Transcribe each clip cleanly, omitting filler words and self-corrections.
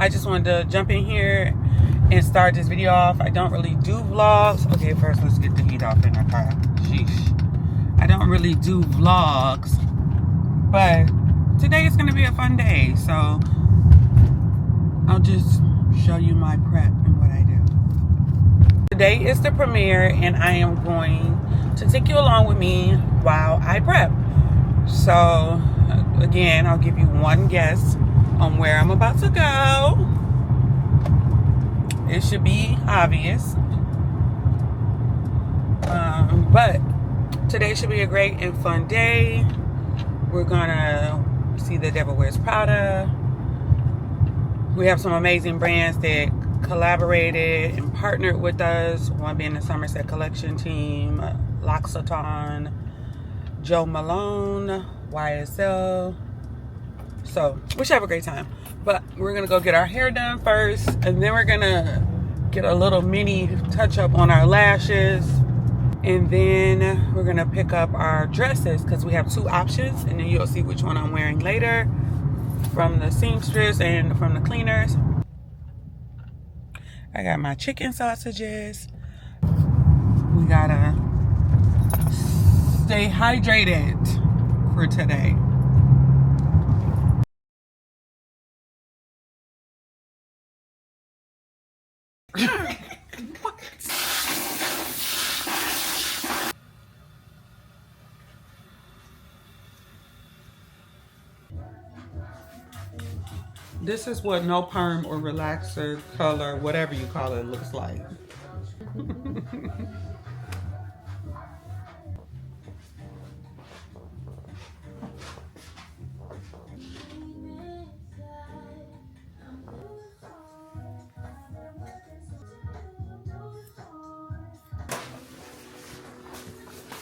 I just wanted to jump in here and start this video off. I don't really do vlogs. Okay, first let's get the heat off in the car. Sheesh. I don't really do vlogs, but today is going to be a fun day, so I'll just show you my prep and what I do. Today is the premiere, and I am going to take you along with me while I prep. So again, I'll give you one guess on where I'm about to go. It should be obvious, but today should be a great and fun day. We're gonna see The Devil Wears Prada. We have some amazing brands that collaborated and partnered with us, one being the Somerset Collection team, L'Occitane, Joe Malone, YSL. So we should have a great time. But we're gonna go get our hair done first, and then we're gonna get a little mini touch up on our lashes, and then we're gonna pick up our dresses because we have two options, and then you'll see which one I'm wearing later from the seamstress and from the cleaners. I got my chicken sausages. We gotta stay hydrated for today. This is what no perm or relaxer color, whatever you call it, looks like.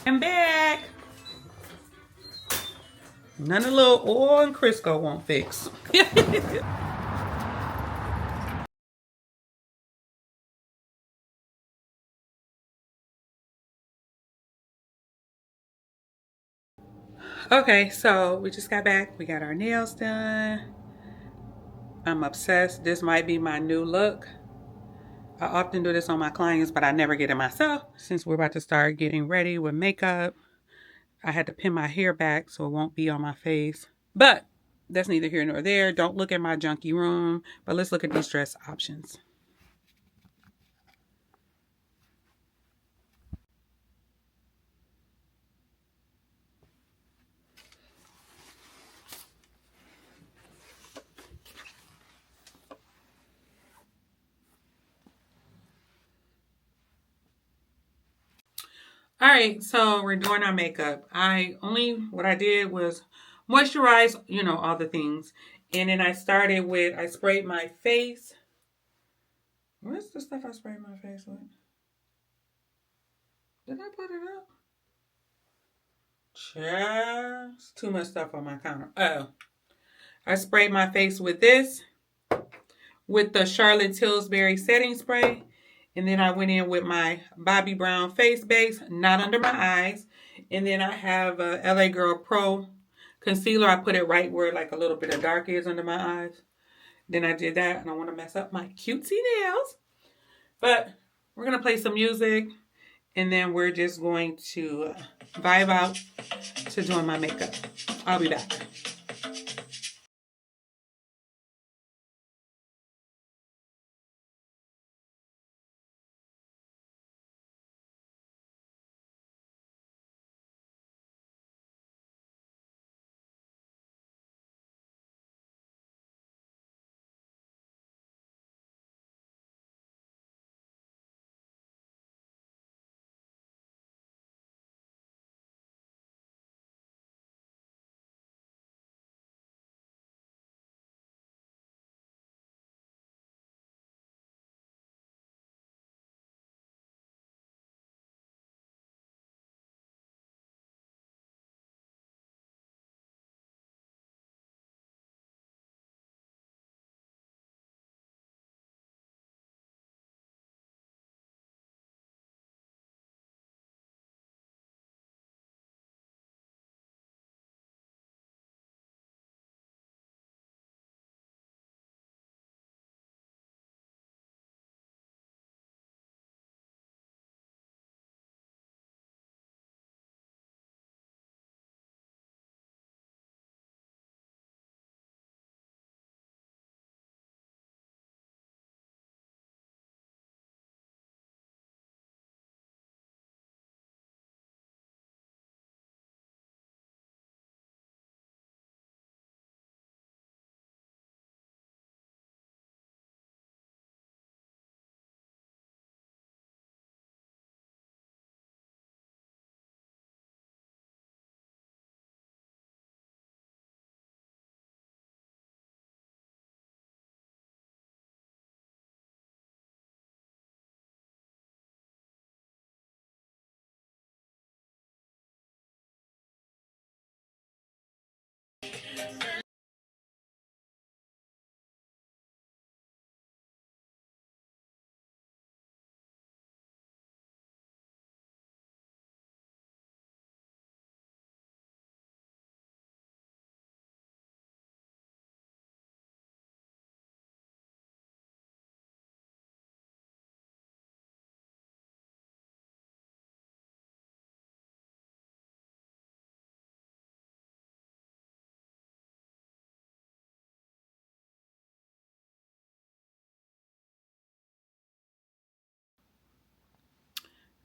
I'm back. None of the little oil and Crisco won't fix. Okay, so we just got back. We got our nails done. I'm obsessed. This might be my new look. I often do this on my clients, but I never get it myself. Since we're about to start getting ready with makeup, I had to pin my hair back so it won't be on my face. But that's neither here nor there. Don't look at my junky room, but let's look at these dress options. All right, so we're doing our makeup. What I did was moisturize, all the things. And then I sprayed my face. Where's the stuff I sprayed my face with? Did I put it up? Just too much stuff on my counter. Oh, I sprayed my face with this, with the Charlotte Tilbury setting spray. And then I went in with my Bobbi Brown face base, not under my eyes. And then I have a LA Girl Pro concealer. I put it right where like a little bit of dark is under my eyes. Then I did that, and I want to mess up my cutesy nails. But we're going to play some music, and then we're just going to vibe out to doing my makeup. I'll be back.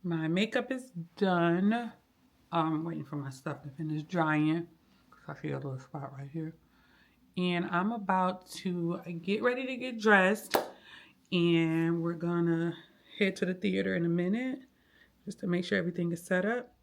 My makeup is done. I'm waiting for my stuff to finish drying because I see a little spot right here. And I'm about to get ready to get dressed. And we're gonna head to the theater in a minute just to make sure everything is set up.